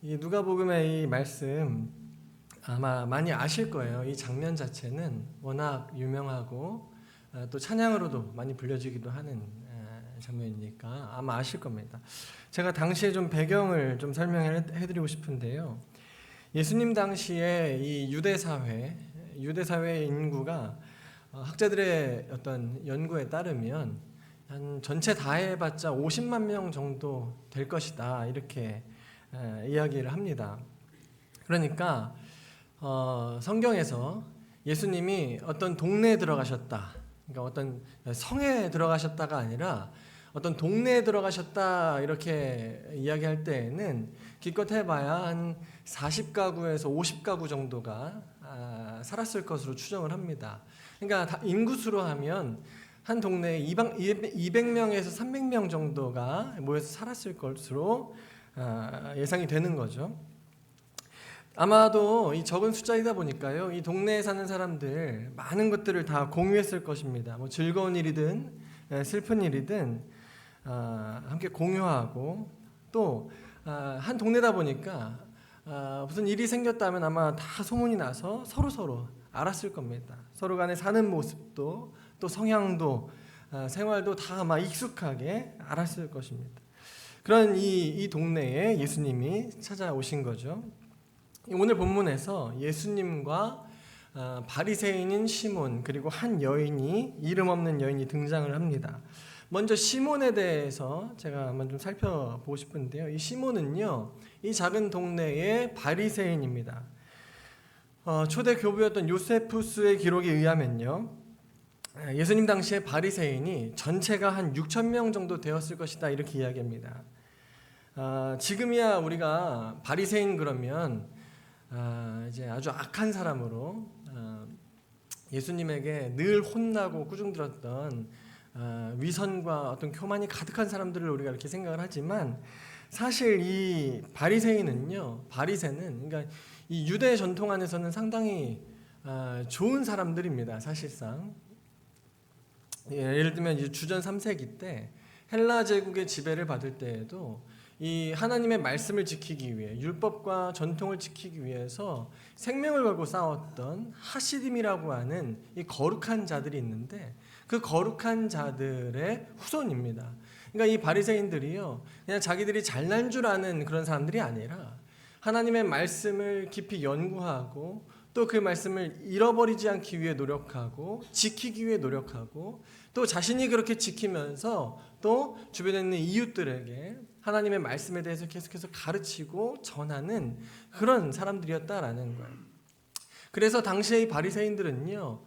이 누가복음의 이 말씀 아마 많이 아실 거예요. 이 장면 자체는 워낙 유명하고 또 찬양으로도 많이 불려지기도 하는 장면이니까 아마 아실 겁니다. 제가 당시에 좀 배경을 좀 설명해드리고 싶은데요. 예수님 당시에 이 유대 사회의 인구가 학자들의 어떤 연구에 따르면 한 전체 다 해봤자 50만 명 정도 될 것이다 이렇게 이야기를 합니다. 그러니까 성경에서 예수님이 어떤 동네에 들어가셨다, 그러니까 어떤 성에 들어가셨다가 아니라 어떤 동네에 들어가셨다 이렇게 이야기할 때에는 기껏 해봐야 한 40가구에서 50가구 정도가 살았을 것으로 추정을 합니다. 그러니까 인구수로 하면 한 동네에 200명에서 300명 정도가 모여서 살았을 것으로 예상이 되는 거죠. 아마도 이 적은 숫자이다 보니까요, 이 동네에 사는 사람들 많은 것들을 다 공유했을 것입니다. 뭐 즐거운 일이든 슬픈 일이든 함께 공유하고 또 한 동네다 보니까 무슨 일이 생겼다면 아마 다 소문이 나서 서로 알았을 겁니다. 서로 간에 사는 모습도 또 성향도 생활도 다 아마 익숙하게 알았을 것입니다. 그런 이 동네에 예수님이 찾아오신 거죠. 오늘 본문에서 예수님과 바리새인인 시몬 그리고 한 여인이 이름 없는 여인이 등장을 합니다. 먼저 시몬에 대해서 제가 한번 좀 살펴보고 싶은데요. 이 시몬은요, 이 작은 동네의 바리새인입니다. 초대 교부였던 요세푸스의 기록에 의하면요, 예수님 당시에 바리새인이 전체가 한 6천 명 정도 되었을 것이다 이렇게 이야기합니다. 지금이야 우리가 바리새인 그러면 이제 아주 악한 사람으로 예수님에게 늘 혼나고 꾸중들었던 위선과 어떤 교만이 가득한 사람들을 우리가 이렇게 생각을 하지만, 사실 이 바리새는 그러니까 이 유대 전통 안에서는 상당히 좋은 사람들입니다. 사실상 예를 들면 이제 주전 3세기 때 헬라 제국의 지배를 받을 때에도 이 하나님의 말씀을 지키기 위해, 율법과 전통을 지키기 위해서 생명을 걸고 싸웠던 하시딤이라고 하는 이 거룩한 자들이 있는데, 그 거룩한 자들의 후손입니다. 그러니까 이 바리새인들이요, 그냥 자기들이 잘난 줄 아는 그런 사람들이 아니라 하나님의 말씀을 깊이 연구하고 또 그 말씀을 잃어버리지 않기 위해 노력하고 지키기 위해 노력하고 또 자신이 그렇게 지키면서 또 주변에 있는 이웃들에게 하나님의 말씀에 대해서 계속해서 가르치고 전하는 그런 사람들이었다라는 거예요. 그래서 당시의 바리새인들은요,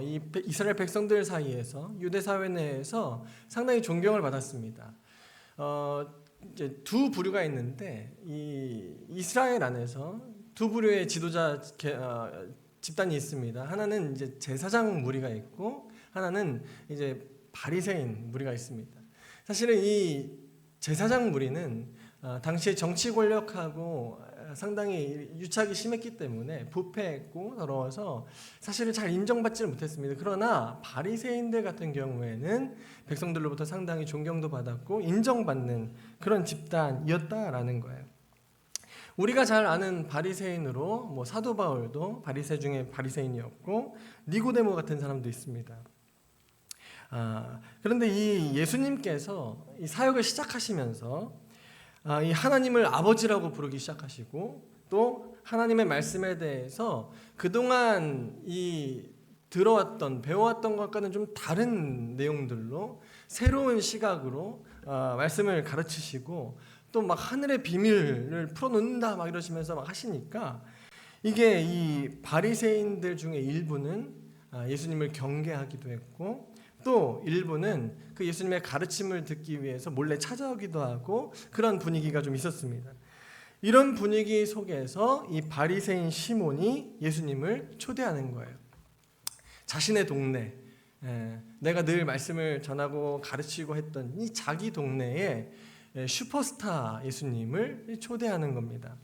이 이스라엘 백성들 사이에서 유대 사회 내에서 상당히 존경을 받았습니다. 이제 두 부류가 있는데, 이 이스라엘 안에서 두 부류의 지도자 집단이 있습니다. 하나는 이제 제사장 무리가 있고 하나는 이제 바리새인 무리가 있습니다. 사실은 이 제사장 무리는 당시에 정치 권력하고 상당히 유착이 심했기 때문에 부패했고 더러워서 사실은 잘 인정받지를 못했습니다. 그러나 바리새인들 같은 경우에는 백성들로부터 상당히 존경도 받았고 인정받는 그런 집단이었다라는 거예요. 우리가 잘 아는 바리새인으로 뭐 사도 바울도 바리새 중에 바리새인이었고 니고데모 같은 사람도 있습니다. 그런데 이 예수님께서 이 사역을 시작하시면서 이 하나님을 아버지라고 부르기 시작하시고 또 하나님의 말씀에 대해서 그동안 이 배워왔던 것과는 좀 다른 내용들로 새로운 시각으로 말씀을 가르치시고 또 막 하늘의 비밀을 풀어놓는다 막 이러시면서 막 하시니까, 이게 이 바리새인들 중에 일부는 예수님을 경계하기도 했고 또 일부는 그 예수님의 가르침을 듣기 위해서 몰래 찾아오기도 하고 그런 분위기가 좀 있었습니다. 이런 분위기 속에서 이 바리새인 시몬이 예수님을 초대하는 거예요. 자신의 동네, 내가 늘 말씀을 전하고 가르치고 했던 이 자기 동네에 슈퍼스타 예수님을 초대하는 겁니다.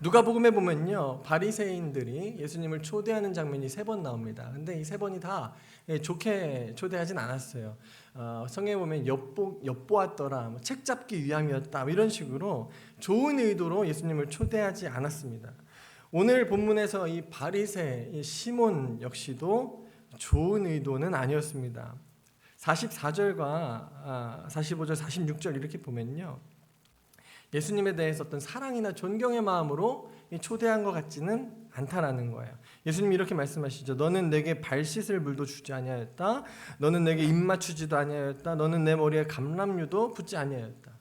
누가복음에 보면요, 바리새인들이 예수님을 초대하는 장면이 3번 나옵니다. 근데 이 3번이 다 좋게 초대하진 않았어요. 성경에 보면 엿보았더라, 책 잡기 위함이었다, 이런 식으로 좋은 의도로 예수님을 초대하지 않았습니다. 오늘 본문에서 이 바리새 이 시몬 역시도 좋은 의도는 아니었습니다. 44절과 45절, 46절 이렇게 보면요, 예수님에 대해서 어떤 사랑이나 존경의 마음으로 초대한 것 같지는 않다라는 거예요. 예수님이 이렇게 말씀하시죠. 너는 내게 발 씻을 물도 주지 아니하였다. 너는 내게 입 맞추지도 아니하였다. 너는 내 머리에 감람류도 붓지 아니하였다.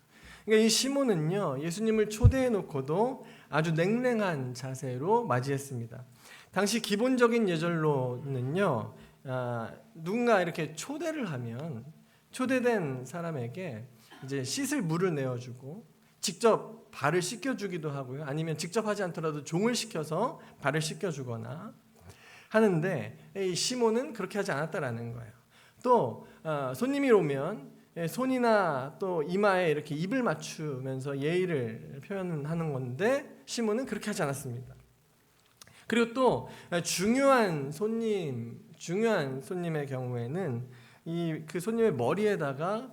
그러니까 이 시몬은요, 예수님을 초대해 놓고도 아주 냉랭한 자세로 맞이했습니다. 당시 기본적인 예절로는요, 누군가 이렇게 초대를 하면 초대된 사람에게 이제 씻을 물을 내어주고 직접 발을 씻겨주기도 하고요. 아니면 직접 하지 않더라도 종을 시켜서 발을 씻겨주거나 하는데, 이 시몬은 그렇게 하지 않았다라는 거예요. 또 손님이 오면 손이나 또 이마에 이렇게 입을 맞추면서 예의를 표현하는 건데, 시몬은 그렇게 하지 않았습니다. 그리고 또 중요한 손님의 경우에는 그 손님의 머리에다가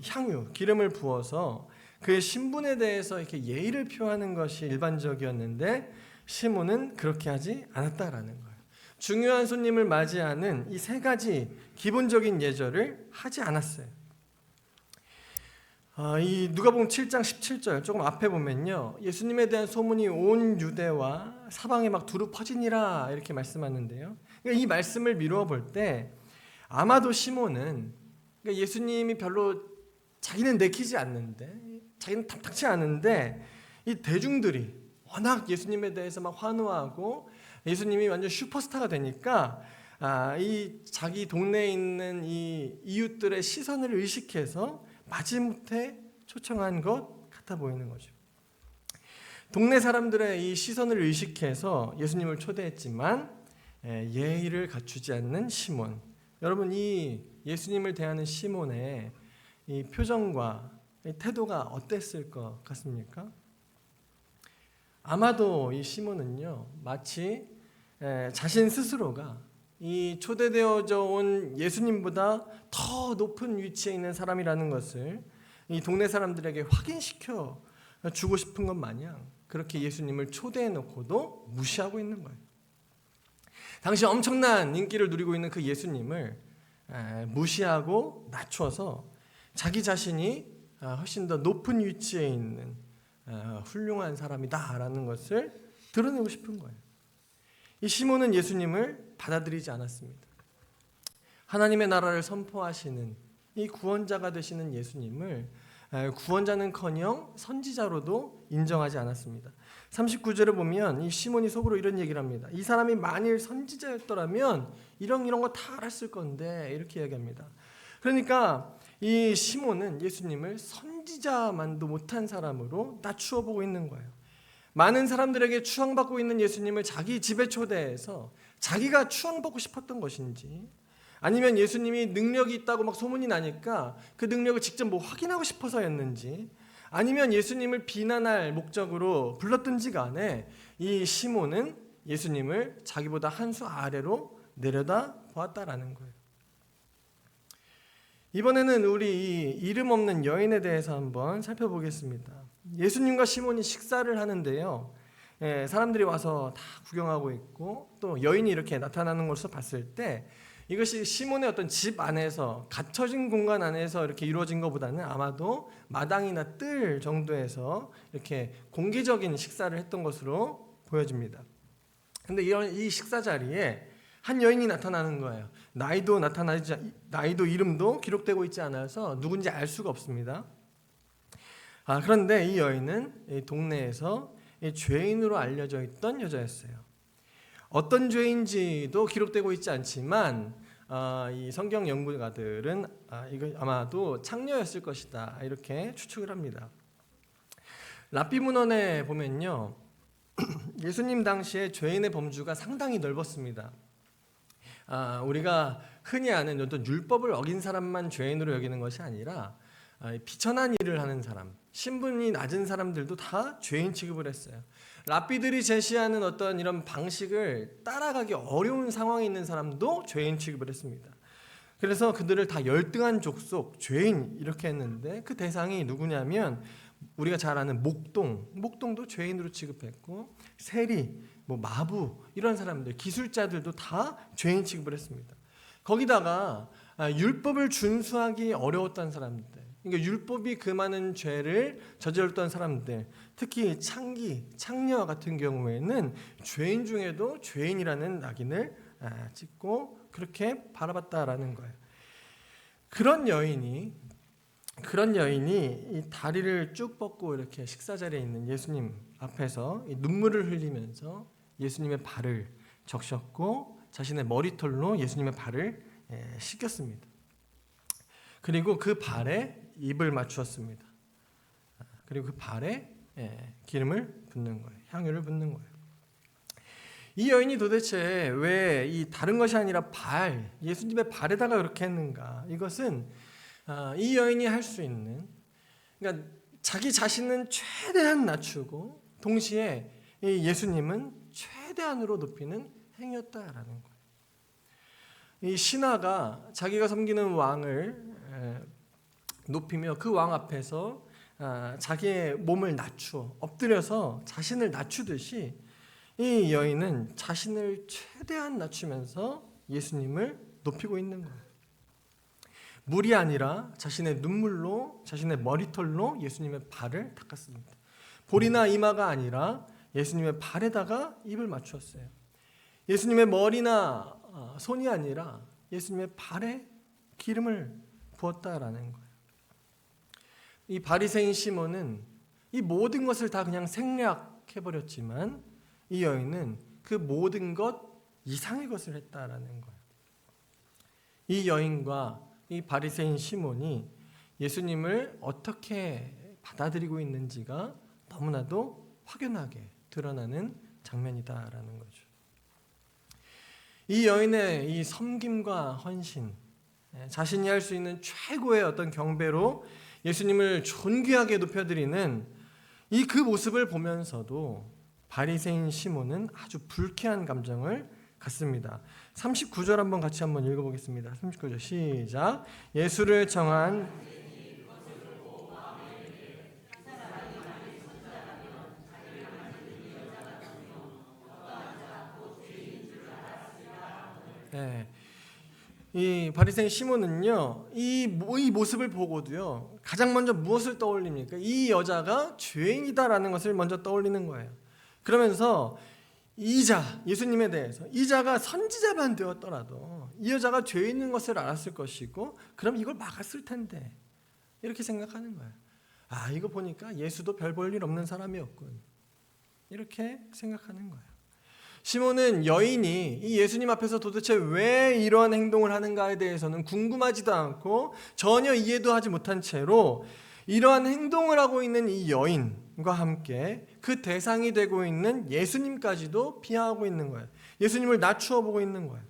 향유, 기름을 부어서 그의 신분에 대해서 이렇게 예의를 표하는 것이 일반적이었는데, 시몬은 그렇게 하지 않았다라는 거예요. 중요한 손님을 맞이하는 이 3가지 기본적인 예절을 하지 않았어요. 이 누가복음 7장 17절 조금 앞에 보면요, 예수님에 대한 소문이 온 유대와 사방에 막 두루 퍼지니라 이렇게 말씀하는데요. 그러니까 이 말씀을 미루어 볼 때 아마도 시몬은, 그러니까 예수님이 별로 자기는 내키지 않는데, 자기는 탐탁치 않은데, 이 대중들이 워낙 예수님에 대해서 막 환호하고 예수님이 완전 슈퍼스타가 되니까 이 자기 동네에 있는 이 이웃들의 시선을 의식해서 마지못해 초청한 것 같아 보이는 거죠. 동네 사람들의 이 시선을 의식해서 예수님을 초대했지만 예의를 갖추지 않는 시몬. 여러분, 이 예수님을 대하는 시몬의 이 표정과 이 태도가 어땠을 것 같습니까? 아마도 이 시몬은요, 마치 자신 스스로가 이 초대되어져 온 예수님보다 더 높은 위치에 있는 사람이라는 것을 이 동네 사람들에게 확인시켜 주고 싶은 것 마냥 그렇게 예수님을 초대해 놓고도 무시하고 있는 거예요. 당시 엄청난 인기를 누리고 있는 그 예수님을 무시하고 낮춰서 자기 자신이 훨씬 더 높은 위치에 있는 훌륭한 사람이다라는 것을 드러내고 싶은 거예요. 이 시몬은 예수님을 받아들이지 않았습니다. 하나님의 나라를 선포하시는 이 구원자가 되시는 예수님을 구원자는커녕 선지자로도 인정하지 않았습니다. 39절에 보면 이 시몬이 속으로 이런 얘기를 합니다. 이 사람이 만일 선지자였더라면 이런 거 다 알았을 건데, 이렇게 얘기합니다. 그러니까 이 시몬은 예수님을 선지자만도 못한 사람으로 낮추어 보고 있는 거예요. 많은 사람들에게 추앙받고 있는 예수님을 자기 집에 초대해서 자기가 추앙받고 싶었던 것인지, 아니면 예수님이 능력이 있다고 막 소문이 나니까 그 능력을 직접 확인하고 싶어서였는지, 아니면 예수님을 비난할 목적으로 불렀든지 간에 이 시몬은 예수님을 자기보다 한 수 아래로 내려다 보았다라는 거예요. 이번에는 우리 이 이름 없는 여인에 대해서 한번 살펴보겠습니다. 예수님과 시몬이 식사를 하는데요, 사람들이 와서 다 구경하고 있고 또 여인이 이렇게 나타나는 것을 봤을 때 이것이 시몬의 어떤 집 안에서, 갇혀진 공간 안에서 이렇게 이루어진 것보다는 아마도 마당이나 뜰 정도에서 이렇게 공개적인 식사를 했던 것으로 보여집니다. 근데 이 식사 자리에 한 여인이 나타나는 거예요. 나이도 이름도 기록되고 있지 않아서 누군지 알 수가 없습니다. 그런데 이 여인은 이 동네에서 죄인으로 알려져 있던 여자였어요. 어떤 죄인지도 기록되고 있지 않지만 이 성경 연구가들은 이거 아마도 창녀였을 것이다, 이렇게 추측을 합니다. 랍비 문헌에 보면요, 예수님 당시에 죄인의 범주가 상당히 넓었습니다. 우리가 흔히 아는 어떤 율법을 어긴 사람만 죄인으로 여기는 것이 아니라 비천한 일을 하는 사람, 신분이 낮은 사람들도 다 죄인 취급을 했어요. 랍비들이 제시하는 어떤 이런 방식을 따라가기 어려운 상황에 있는 사람도 죄인 취급을 했습니다. 그래서 그들을 다 열등한 족속, 죄인 이렇게 했는데 그 대상이 누구냐면 우리가 잘 아는 목동도 죄인으로 취급했고 세리, 마부 이런 사람들, 기술자들도 다 죄인 취급을 했습니다. 거기다가 율법을 준수하기 어려웠던 사람들, 그러니까 율법이 그 많은 죄를 저질렀던 사람들, 특히 창녀 같은 경우에는 죄인 중에도 죄인이라는 낙인을 찍고 그렇게 바라봤다라는 거예요. 그런 여인이 이 다리를 쭉 뻗고 이렇게 식사 자리에 있는 예수님 앞에서 눈물을 흘리면서 예수님의 발을 적셨고 자신의 머리털로 예수님의 발을 씻겼습니다. 그리고 그 발에 입을 맞추었습니다. 그리고 그 발에 기름을 붓는 거예요. 향유를 붓는 거예요. 이 여인이 도대체 왜 이 다른 것이 아니라 예수님의 발에다가 그렇게 했는가? 이것은 이 여인이 할 수 있는, 그러니까 자기 자신은 최대한 낮추고 동시에 이 예수님은 최대한으로 높이는 행위였다라는 거예요. 이 신하가 자기가 섬기는 왕을 높이며 그 왕 앞에서 자기의 몸을 낮추어 엎드려서 자신을 낮추듯이 이 여인은 자신을 최대한 낮추면서 예수님을 높이고 있는 거예요. 물이 아니라 자신의 눈물로, 자신의 머리털로 예수님의 발을 닦았습니다. 볼이나 이마가 아니라 예수님의 발에다가 입을 맞추었어요. 예수님의 머리나 손이 아니라 예수님의 발에 기름을 부었다라는 거예요. 이 바리새인 시몬은 이 모든 것을 다 그냥 생략해버렸지만 이 여인은 그 모든 것 이상의 것을 했다라는 거예요. 이 여인과 이 바리새인 시몬이 예수님을 어떻게 받아들이고 있는지가 너무나도 확연하게 드러나는 장면이다라는 거죠. 이 여인의 이 섬김과 헌신, 자신이 할 수 있는 최고의 어떤 경배로 예수님을 존귀하게 높여드리는 이 그 모습을 보면서도 바리새인 시몬은 아주 불쾌한 감정을 갖습니다. 39절 한번 같이 한번 읽어보겠습니다. 39절 시작. 예수를 청한 이 바리새인 시몬은요, 이 모습을 보고도요, 가장 먼저 무엇을 떠올립니까? 이 여자가 죄인이다라는 것을 먼저 떠올리는 거예요. 그러면서 예수님에 대해서 이자가 선지자만 되었더라도 이 여자가 죄 있는 것을 알았을 것이고 그럼 이걸 막았을 텐데 이렇게 생각하는 거예요. 이거 보니까 예수도 별 볼 일 없는 사람이었군, 이렇게 생각하는 거예요. 시몬은 여인이 이 예수님 앞에서 도대체 왜 이러한 행동을 하는가에 대해서는 궁금하지도 않고 전혀 이해도 하지 못한 채로 이러한 행동을 하고 있는 이 여인과 함께 그 대상이 되고 있는 예수님까지도 비하하고 있는 거예요. 예수님을 낮추어 보고 있는 거예요.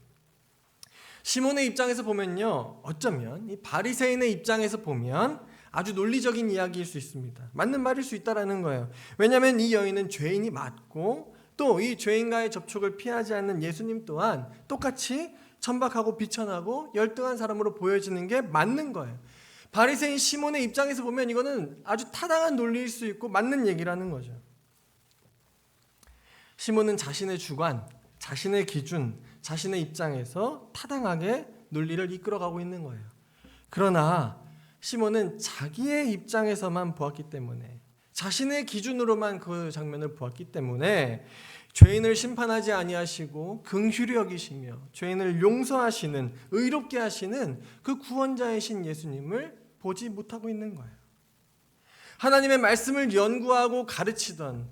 시몬의 입장에서 보면요, 어쩌면 이 바리새인의 입장에서 보면 아주 논리적인 이야기일 수 있습니다. 맞는 말일 수 있다라는 거예요. 왜냐하면 이 여인은 죄인이 맞고 또 이 죄인과의 접촉을 피하지 않는 예수님 또한 똑같이 천박하고 비천하고 열등한 사람으로 보여지는 게 맞는 거예요. 바리새인 시몬의 입장에서 보면 이거는 아주 타당한 논리일 수 있고 맞는 얘기라는 거죠. 시몬은 자신의 주관, 자신의 기준, 자신의 입장에서 타당하게 논리를 이끌어가고 있는 거예요. 그러나 시몬은 자기의 입장에서만 보았기 때문에, 자신의 기준으로만 그 장면을 보았기 때문에 죄인을 심판하지 아니하시고 긍휼히 여기시며 죄인을 용서하시는, 의롭게 하시는 그 구원자이신 예수님을 보지 못하고 있는 거예요. 하나님의 말씀을 연구하고 가르치던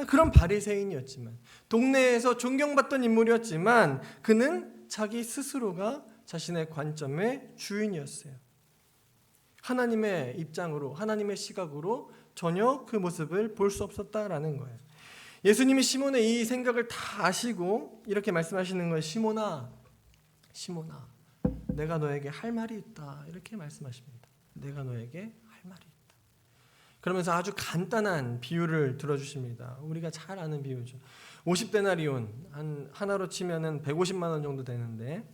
그런 바리새인이었지만, 동네에서 존경받던 인물이었지만 그는 자기 스스로가 자신의 관점의 주인이었어요. 하나님의 입장으로, 하나님의 시각으로 전혀 그 모습을 볼 수 없었다라는 거예요. 예수님이 시몬의 이 생각을 다 아시고 이렇게 말씀하시는 거예요. 시몬아, 내가 너에게 할 말이 있다. 이렇게 말씀하십니다. 내가 너에게 할 말이 있다. 그러면서 아주 간단한 비유를 들어주십니다. 우리가 잘 아는 비유죠. 50데나리온, 하나로 치면은 150만 원 정도 되는데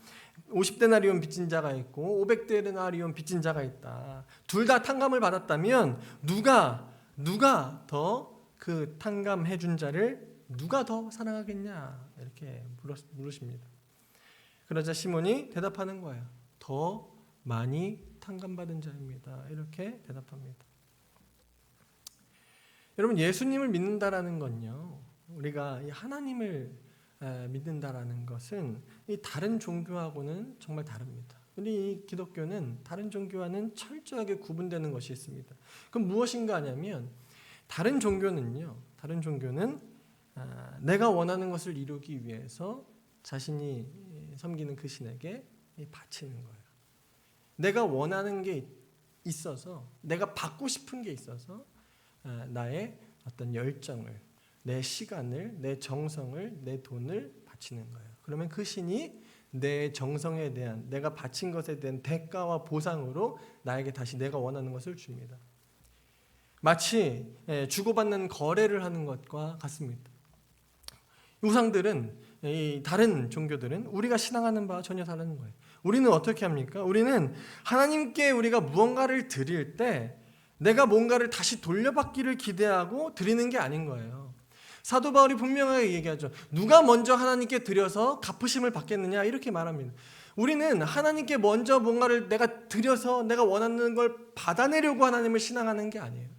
50데나리온 빚진 자가 있고 500데나리온 빚진 자가 있다. 둘 다 탕감을 받았다면 누가 더 그 탕감해 준 자를 누가 더 사랑하겠냐 이렇게 물으십니다. 그러자 시몬이 대답하는 거예요. 더 많이 탕감받은 자입니다. 이렇게 대답합니다. 여러분, 예수님을 믿는다라는 건요, 우리가 이 하나님을 믿는다라는 것은 이 다른 종교하고는 정말 다릅니다. 우리 이 기독교는 다른 종교와는 철저하게 구분되는 것이 있습니다. 그럼 무엇인가 하냐면 다른 종교는 내가 원하는 것을 이루기 위해서 자신이 섬기는 그 신에게 바치는 거예요. 내가 원하는 게 있어서, 내가 받고 싶은 게 있어서 나의 어떤 열정을, 내 시간을, 내 정성을, 내 돈을 바치는 거예요. 그러면 그 신이 내 정성에 대한, 내가 바친 것에 대한 대가와 보상으로 나에게 다시 내가 원하는 것을 줍니다. 마치 주고받는 거래를 하는 것과 같습니다. 우상들은, 다른 종교들은 우리가 신앙하는 바와 전혀 다른 거예요. 우리는 어떻게 합니까? 우리는 하나님께 우리가 무언가를 드릴 때 내가 뭔가를 다시 돌려받기를 기대하고 드리는 게 아닌 거예요. 사도 바울이 분명하게 얘기하죠. 누가 먼저 하나님께 드려서 갚으심을 받겠느냐 이렇게 말합니다. 우리는 하나님께 먼저 뭔가를 내가 드려서 내가 원하는 걸 받아내려고 하나님을 신앙하는 게 아니에요.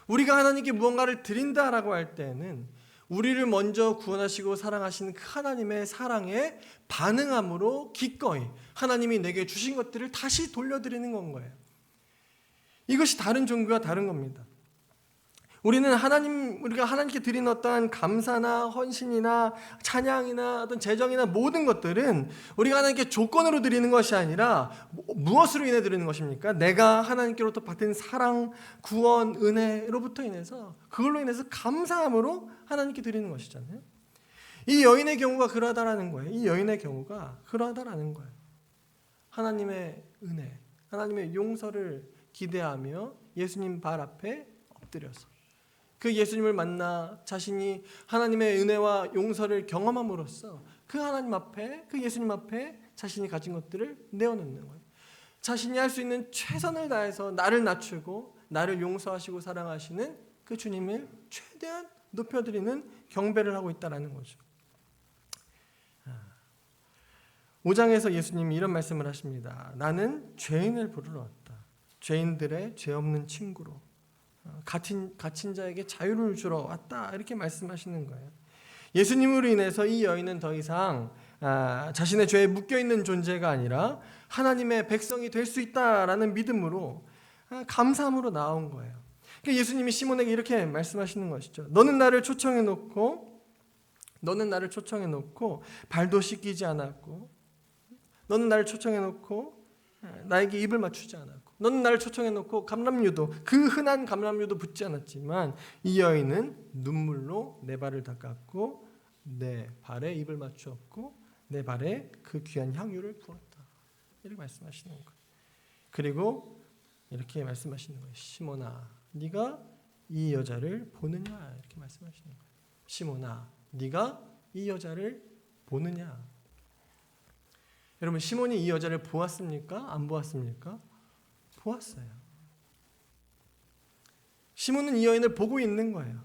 우리가 하나님께 무언가를 드린다라고 할 때는 우리를 먼저 구원하시고 사랑하시는 그 하나님의 사랑에 반응함으로 기꺼이 하나님이 내게 주신 것들을 다시 돌려드리는 건 거예요. 이것이 다른 종교와 다른 겁니다. 우리가 하나님께 드리는 어떠한 감사나 헌신이나 찬양이나 어떤 재정이나 모든 것들은 우리가 하나님께 조건으로 드리는 것이 아니라 무엇으로 인해 드리는 것입니까? 내가 하나님께로부터 받은 사랑, 구원, 은혜로부터 인해서 그걸로 인해서 감사함으로 하나님께 드리는 것이잖아요. 이 여인의 경우가 그러하다라는 거예요. 하나님의 은혜, 하나님의 용서를 기대하며 예수님 발 앞에 엎드려서 그 예수님을 만나 자신이 하나님의 은혜와 용서를 경험함으로써 그 하나님 앞에, 그 예수님 앞에 자신이 가진 것들을 내어놓는 거예요. 자신이 할 수 있는 최선을 다해서 나를 낮추고 나를 용서하시고 사랑하시는 그 주님을 최대한 높여드리는 경배를 하고 있다는 거죠. 5장에서 예수님이 이런 말씀을 하십니다. 나는 죄인을 부르러 왔다. 죄인들의 죄 없는 친구로, 갇힌 자에게 자유를 주러 왔다. 이렇게 말씀하시는 거예요. 예수님으로 인해서 이 여인은 더 이상 자신의 죄에 묶여있는 존재가 아니라 하나님의 백성이 될 수 있다라는 믿음으로, 감사함으로 나온 거예요. 그러니까 예수님이 시몬에게 이렇게 말씀하시는 것이죠. 너는 나를 초청해 놓고 발도 씻기지 않았고, 너는 나를 초청해 놓고 나에게 입을 맞추지 않았고, 너는 나를 초청해 놓고 그 흔한 감람유도 붓지 않았지만 이 여인은 눈물로 내 발을 닦았고 내 발에 입을 맞추었고 내 발에 그 귀한 향유를 부었다. 이렇게 말씀하시는 거예요. 그리고 이렇게 말씀하시는 거예요. 시몬아, 네가 이 여자를 보느냐? 이렇게 말씀하시는 거예요. 시몬아, 네가 이 여자를 보느냐? 여러분, 시몬이 이 여자를 보았습니까? 안 보았습니까? 보았어요. 시몬은 이 여인을 보고 있는 거예요.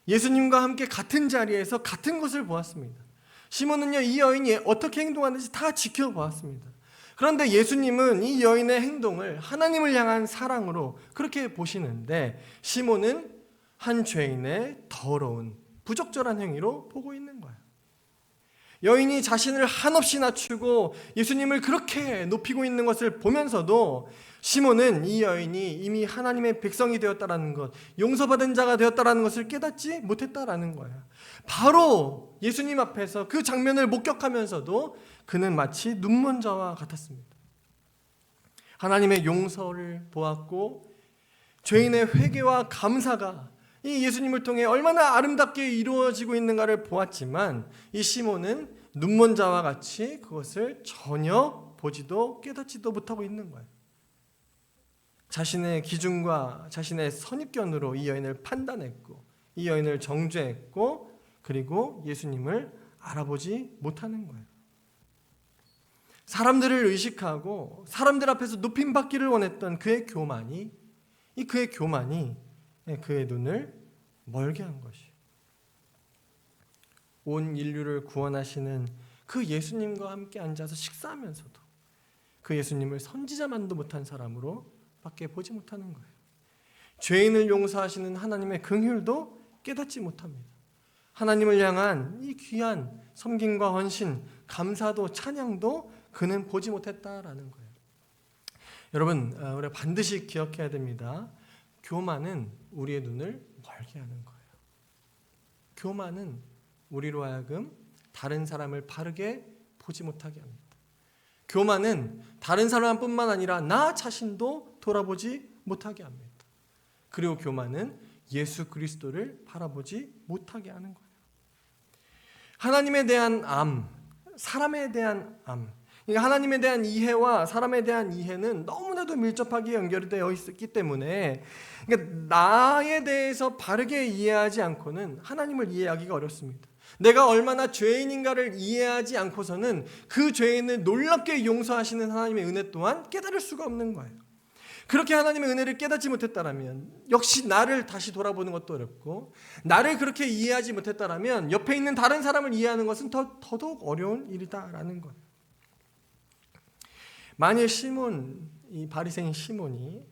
예수님과 함께 같은 자리에서 같은 것을 보았습니다. 시몬은요, 이 여인이 어떻게 행동하는지 다 지켜보았습니다. 그런데 예수님은 이 여인의 행동을 하나님을 향한 사랑으로 그렇게 보시는데 시몬은 한 죄인의 더러운 부적절한 행위로 보고 있는 거예요. 여인이 자신을 한없이 낮추고 예수님을 그렇게 높이고 있는 것을 보면서도 시몬은 이 여인이 이미 하나님의 백성이 되었다라는 것, 용서받은 자가 되었다라는 것을 깨닫지 못했다라는 거예요. 바로 예수님 앞에서 그 장면을 목격하면서도 그는 마치 눈먼 자와 같았습니다. 하나님의 용서를 보았고 죄인의 회개와 감사가 이 예수님을 통해 얼마나 아름답게 이루어지고 있는가를 보았지만 이 시몬은 눈먼 자와 같이 그것을 전혀 보지도 깨닫지도 못하고 있는 거예요. 자신의 기준과 자신의 선입견으로 이 여인을 판단했고 이 여인을 정죄했고 그리고 예수님을 알아보지 못하는 거예요. 사람들을 의식하고 사람들 앞에서 높임받기를 원했던 그의 교만이 그의 눈을 멀게 한 것이에요. 온 인류를 구원하시는 그 예수님과 함께 앉아서 식사하면서도 그 예수님을 선지자만도 못한 사람으로 밖에 보지 못하는 거예요. 죄인을 용서하시는 하나님의 긍휼도 깨닫지 못합니다. 하나님을 향한 이 귀한 섬김과 헌신, 감사도 찬양도 그는 보지 못했다라는 거예요. 여러분, 우리가 반드시 기억해야 됩니다. 교만은 우리의 눈을 멀게 하는 거예요. 교만은 우리로 하여금 다른 사람을 바르게 보지 못하게 합니다. 교만은 다른 사람뿐만 아니라 나 자신도 돌아보지 못하게 합니다. 그리고 교만은 예수 그리스도를 바라보지 못하게 하는 거예요. 하나님에 대한 암, 사람에 대한 암, 하나님에 대한 이해와 사람에 대한 이해는 너무나도 밀접하게 연결되어 있기 때문에 나에 대해서 바르게 이해하지 않고는 하나님을 이해하기가 어렵습니다. 내가 얼마나 죄인인가를 이해하지 않고서는 그 죄인을 놀랍게 용서하시는 하나님의 은혜 또한 깨달을 수가 없는 거예요. 그렇게 하나님의 은혜를 깨닫지 못했다라면 역시 나를 다시 돌아보는 것도 어렵고 나를 그렇게 이해하지 못했다라면 옆에 있는 다른 사람을 이해하는 것은 더더욱 어려운 일이다라는 거예요. 만일 이 바리새인 시몬이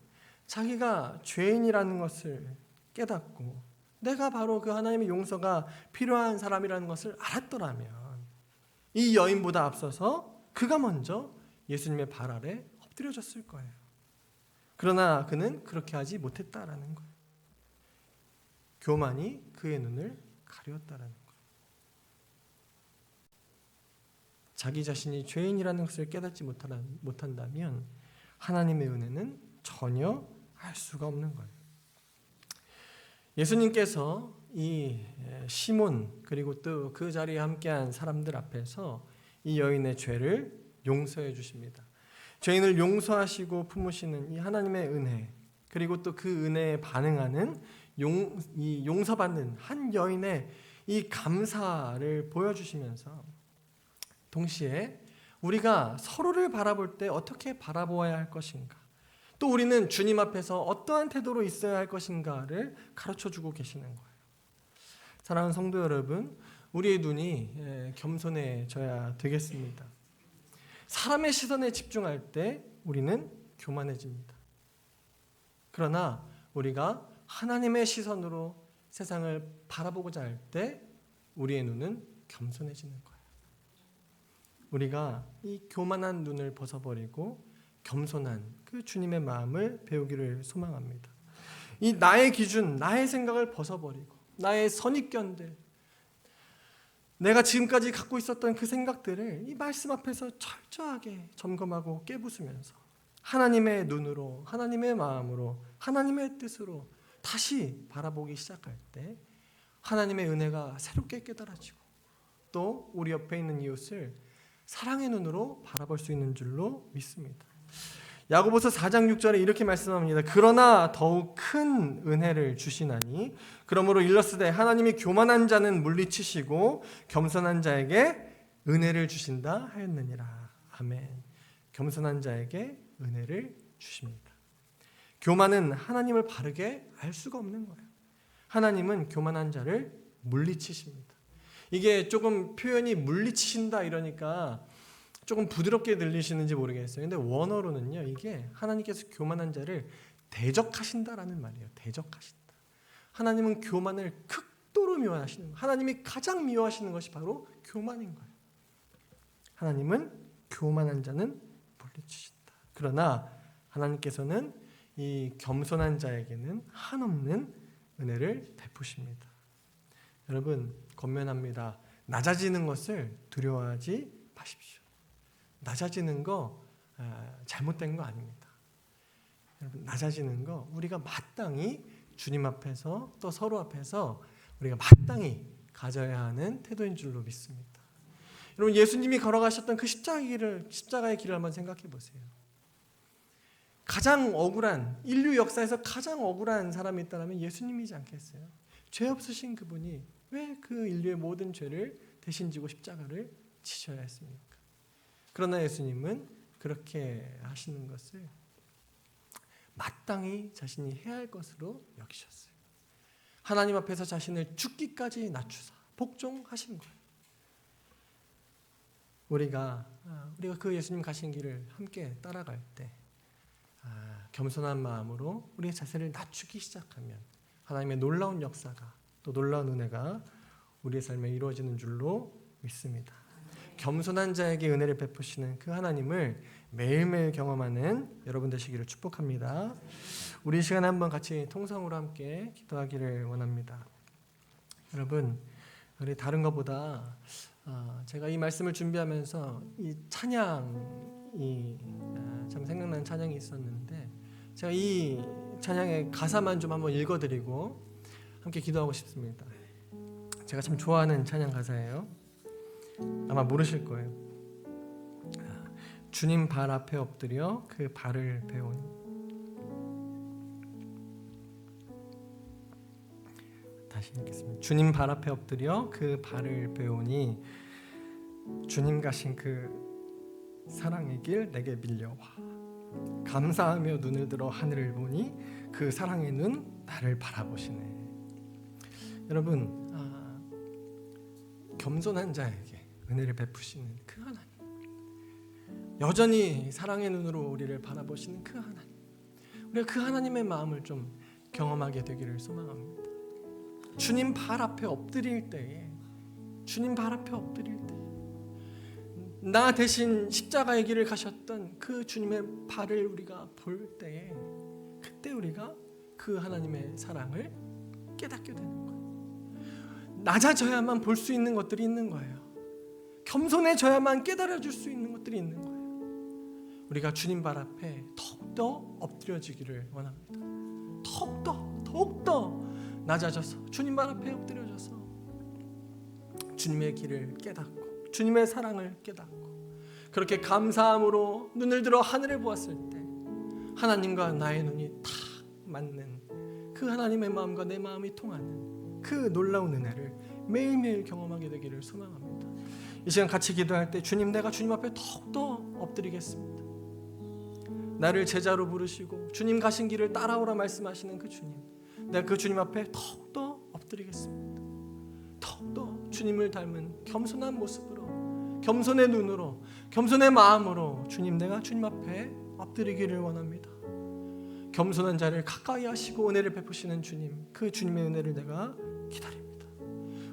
자기가 죄인이라는 것을 깨닫고 내가 바로 그 하나님의 용서가 필요한 사람이라는 것을 알았더라면 이 여인보다 앞서서 그가 먼저 예수님의 발 아래 엎드려졌을 거예요. 그러나 그는 그렇게 하지 못했다라는 거예요. 교만이 그의 눈을 가렸다라는 거예요. 자기 자신이 죄인이라는 것을 깨닫지 못한다면 하나님의 은혜는 전혀 알 수가 없는 거예요. 예수님께서 이 시몬 그리고 또 그 자리에 함께한 사람들 앞에서 이 여인의 죄를 용서해 주십니다. 죄인을 용서하시고 품으시는 이 하나님의 은혜 그리고 또 그 은혜에 반응하는 이 용서받는 한 여인의 이 감사를 보여주시면서 동시에 우리가 서로를 바라볼 때 어떻게 바라보아야 할 것인가 또 우리는 주님 앞에서 어떠한 태도로 있어야 할 것인가를 가르쳐주고 계시는 거예요. 사랑하는 성도 여러분, 우리의 눈이 겸손해져야 되겠습니다. 사람의 시선에 집중할 때 우리는 교만해집니다. 그러나 우리가 하나님의 시선으로 세상을 바라보고자 할 때 우리의 눈은 겸손해지는 거예요. 우리가 이 교만한 눈을 벗어버리고 겸손한 그 주님의 마음을 배우기를 소망합니다. 이 나의 기준, 나의 생각을 벗어버리고 나의 선입견들, 내가 지금까지 갖고 있었던 그 생각들을 이 말씀 앞에서 철저하게 점검하고 깨부수면서 하나님의 눈으로, 하나님의 마음으로, 하나님의 뜻으로 다시 바라보기 시작할 때 하나님의 은혜가 새롭게 깨달아지고 또 우리 옆에 있는 이웃을 사랑의 눈으로 바라볼 수 있는 줄로 믿습니다. 야고보서 4장 6절에 이렇게 말씀합니다. 그러나 더욱 큰 은혜를 주시나니 그러므로 일러스되 하나님이 교만한 자는 물리치시고 겸손한 자에게 은혜를 주신다 하였느니라. 아멘. 겸손한 자에게 은혜를 주십니다. 교만은 하나님을 바르게 알 수가 없는 거예요. 하나님은 교만한 자를 물리치십니다. 이게 조금 표현이 물리치신다 이러니까 조금 부드럽게 들리시는지 모르겠어요. 근데 원어로는요, 이게 하나님께서 교만한 자를 대적하신다라는 말이에요. 대적하신다. 하나님은 교만을 극도로 미워하시는 거예요. 하나님이 가장 미워하시는 것이 바로 교만인 거예요. 하나님은 교만한 자는 물리치신다. 그러나 하나님께서는 이 겸손한 자에게는 한없는 은혜를 베푸십니다. 여러분, 권면합니다. 낮아지는 것을 두려워하지 마십시오. 낮아지는 거 잘못된 거 아닙니다. 여러분, 낮아지는 거 우리가 마땅히 주님 앞에서 또 서로 앞에서 우리가 마땅히 가져야 하는 태도인 줄로 믿습니다. 여러분, 예수님이 걸어가셨던 그 십자가의 길을 한번 생각해 보세요. 가장 억울한, 인류 역사에서 가장 억울한 사람이 있다면 예수님이지 않겠어요? 죄 없으신 그분이 왜 그 인류의 모든 죄를 대신 지고 십자가를 지셔야 했습니까? 그러나 예수님은 그렇게 하시는 것을 마땅히 자신이 해야 할 것으로 여기셨어요. 하나님 앞에서 자신을 죽기까지 낮추사 복종하신 거예요. 우리가 그 예수님 가신 길을 함께 따라갈 때 겸손한 마음으로 우리의 자세를 낮추기 시작하면 하나님의 놀라운 역사가, 또 놀라운 은혜가 우리의 삶에 이루어지는 줄로 믿습니다. 겸손한 자에게 은혜를 베푸시는 그 하나님을 매일매일 경험하는 여러분 되시기를 축복합니다. 우리 이 시간에 한번 같이 통성으로 함께 기도하기를 원합니다. 여러분, 우리 다른 것보다 제가 이 말씀을 준비하면서 이 찬양이 참 생각나는 찬양이 있었는데, 제가 이 찬양의 가사만 좀 한번 읽어드리고 함께 기도하고 싶습니다. 제가 참 좋아하는 찬양 가사예요. 아마 모르실 거예요. 주님 발 앞에 엎드려 그 발을 배우니. 다시 읽겠습니다. 주님 발 앞에 엎드려 그 발을 배우니 주님 가신 그 사랑의 길 내게 밀려와. 감사하며 눈을 들어 하늘을 보니 그 사랑의 눈 나를 바라보시네. 여러분, 겸손한 자에게 은혜를 베푸시는 그 하나님, 여전히 사랑의 눈으로 우리를 바라보시는 그 하나님, 우리가 그 하나님의 마음을 좀 경험하게 되기를 소망합니다. 주님 발 앞에 엎드릴 때에, 주님 발 앞에 엎드릴 때, 나 대신 십자가의 길을 가셨던 그 주님의 발을 우리가 볼 때에, 그때 우리가 그 하나님의 사랑을 깨닫게 되는 거예요. 낮아져야만 볼 수 있는 것들이 있는 거예요. 겸손해져야만 깨달아줄 수 있는 것들이 있는 거예요. 우리가 주님 발 앞에 더욱더 엎드려지기를 원합니다. 더욱더 낮아져서 주님 발 앞에 엎드려져서 주님의 길을 깨닫고 주님의 사랑을 깨닫고, 그렇게 감사함으로 눈을 들어 하늘을 보았을 때 하나님과 나의 눈이 탁 맞는 그 하나님의 마음과 내 마음이 통하는 그 놀라운 은혜를 매일매일 경험하게 되기를 소망합니다. 이 시간 같이 기도할 때 주님, 내가 주님 앞에 더욱더 엎드리겠습니다. 나를 제자로 부르시고 주님 가신 길을 따라오라 말씀하시는 그 주님, 내가 그 주님 앞에 더욱더 엎드리겠습니다. 더욱더 주님을 닮은 겸손한 모습으로, 겸손의 눈으로, 겸손의 마음으로 주님, 내가 주님 앞에 엎드리기를 원합니다. 겸손한 자를 가까이 하시고 은혜를 베푸시는 주님, 그 주님의 은혜를 내가 기다립니다.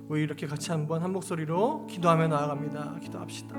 우리 이렇게 같이 한번 한 목소리로 기도하며 나아갑니다. 기도합시다.